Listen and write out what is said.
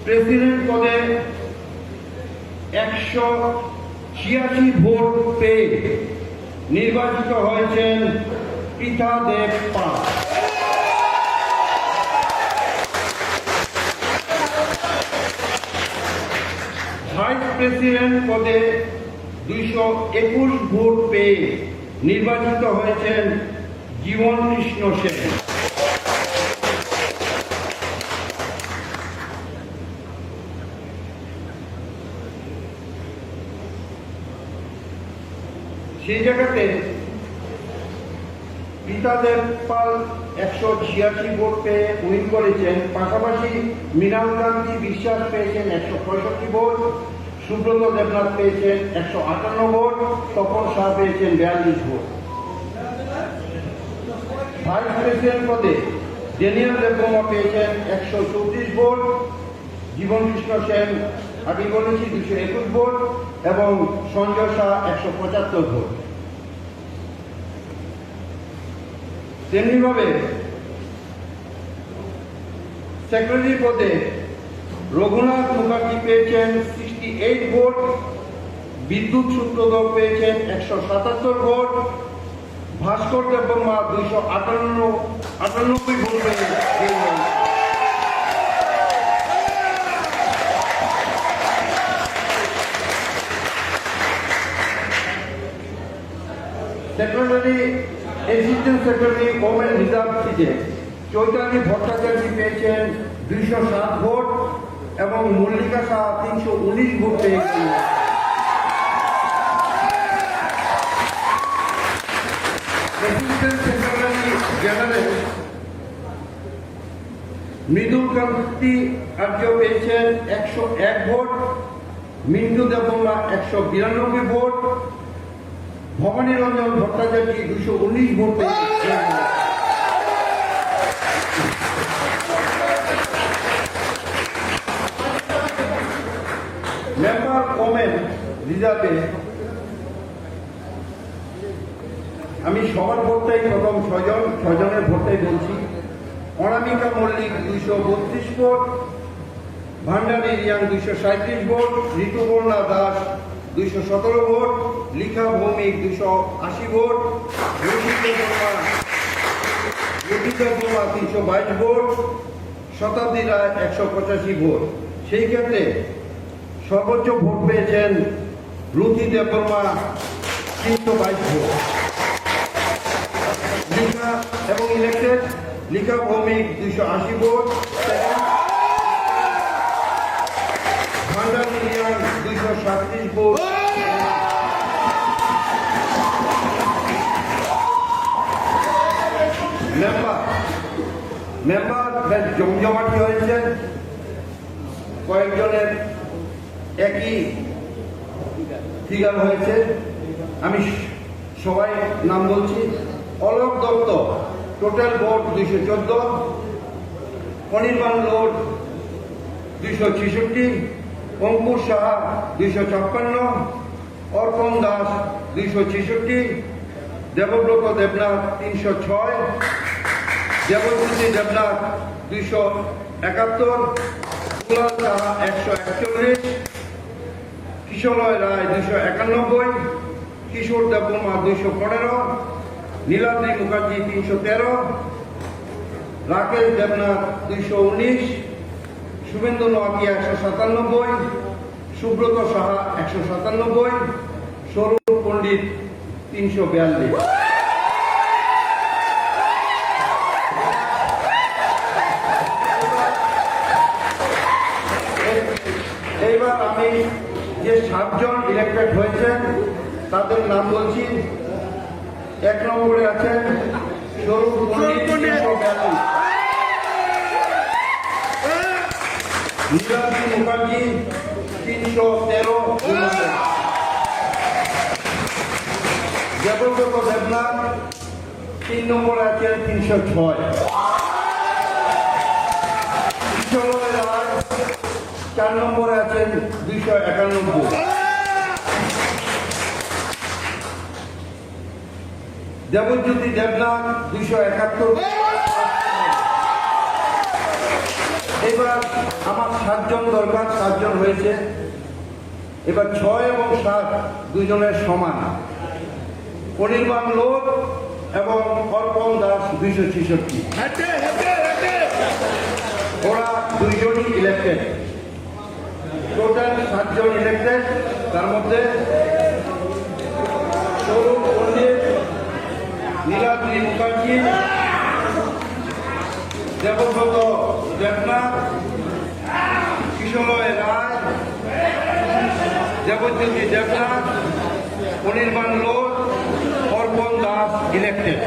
President পদে 186 vote পেয়ে নির্বাচিত হয়েছেন পৃথা দেব পাল। ভাইস প্রেসিডেন্ট পদে 221 ভোট পেয়ে নির্বাচিত হয়েছেন জীবন কৃষ্ণ সেন। সেই জায়গাতে পৃথা দেব পাল 186 ভোট পেয়ে উইন করেছেন। পাশাপাশি মৃণালকান্তি বিশ্বাস পেয়েছেন 165 ভোট, সুব্রত দেবনাথ পেয়েছেন 158 ভোট, তপন শাহ পেয়েছেন 42 ভোট। ভাইস প্রেসিডেন্ট পদে ড্যানিয়েল দেববর্মা পেয়েছেন 134 ভোট, জীবন কৃষ্ণ সেন আগে বলেছি 221 ভোট এবং সঞ্জয় শাহ 175 ভোট। তেমনিভাবে সেক্রেটারি পদে রঘুনাথ মুখার্জি পেয়েছেন 68 ভোট, বিদ্যুৎ সূত্রধর পেয়েছেন 177 ভোট, ভাস্কর দেববর্মা 298 ভোট পেয়েছেন। Secretary assistant secretary women reserve সিটে চৈতালি ভট্টাচার্য পেয়েছেন 207 ভোট এবং মল্লিকা শাহ 319 ভোট পেয়েছেন। Assistant secretary general Mridul Kanti Arya পেয়েছেন 101 ভোট, মিন্টু দেববর্মা 192 ভোট, ভবানী রঞ্জন ভট্টাচার্য 219 ভোট পেয়েছেন। মেম্বার ওমেন রিজার্ভে আমি সবার ভোটটাই প্রথম ছজনের ভোটটাই বলছি। অনামিকা মল্লিক 232 ভোট, ভান্ডারী রিয়াং 237 ভোট, ঋতুপর্ণা দাস 217 ভোট, লিখা ভৌমিক 280 ভোট, রচিতা বর্মা 322 ভোট, শতাব্দী রায় 185 ভোট। সেই ক্ষেত্রে সর্বোচ্চ ভোট পেয়েছেন রুথি দেববর্মা 322 ভোট। লিখা এবং ইলেক্টেড লিখা Bhowmik 280 vote, Bhandari Reang 237 vote, member বেশ জমজমাটি হয়েছে। কয়েকজনের একই ফিগার হয়েছে, আমি সবাই নাম বলছি। Alok Dutta total vote 214, Anirban load 266, অঙ্কুর সাহা 256, অর্পণ দাস 266, দেবব্রত দেবনাথ 306, দেবজ্যোতি দেবনাথ 271, দুলাল সাহা 141, কিশোরয় রায় 291, কিশোর দেববর্মা 215, নীলাদ্রি মুখার্জি 313, রাকেশ দেবনাথ 219, শুভেন্দু নোয়াকিয়া 197, সুব্রত সাহা 197, স্বরূপ পণ্ডিত 342। এইবার আমি যে 7 জন ইলেক্টেড হয়েছেন তাদের নাম বলছি। 1 নম্বরে আছেন স্বরূপ পণ্ডিত 342, নীলাদ্রি মুখার্জি 313, দেবব্রত দেবনাথ 3 নম্বরে আছেন 306, কিশোরয় রায় 4 নম্বরে আছেন 291, দেবজ্যোতি দেবনাথ 271, এবার আমার 7 জন দরকার, 7 জন হয়েছে। এবার 6 এবং 7 দুজনের সমান। অনির্বাণ লোক এবং অর্পণ দাস 266, ওরা দুইজনই ইলেক্টেড। টোটাল 7 জন ইলেক্টেড। তার মধ্যে স্বরূপ পণ্ডিত, নীলাদ্রি মুখার্জি, দেবব্রত দেবনাথ, কিশোরয় রায়, দেবজ্যোতি দেবনাথ, অনির্বাণ লোক, অর্পণ দাস ইলেক্টেড।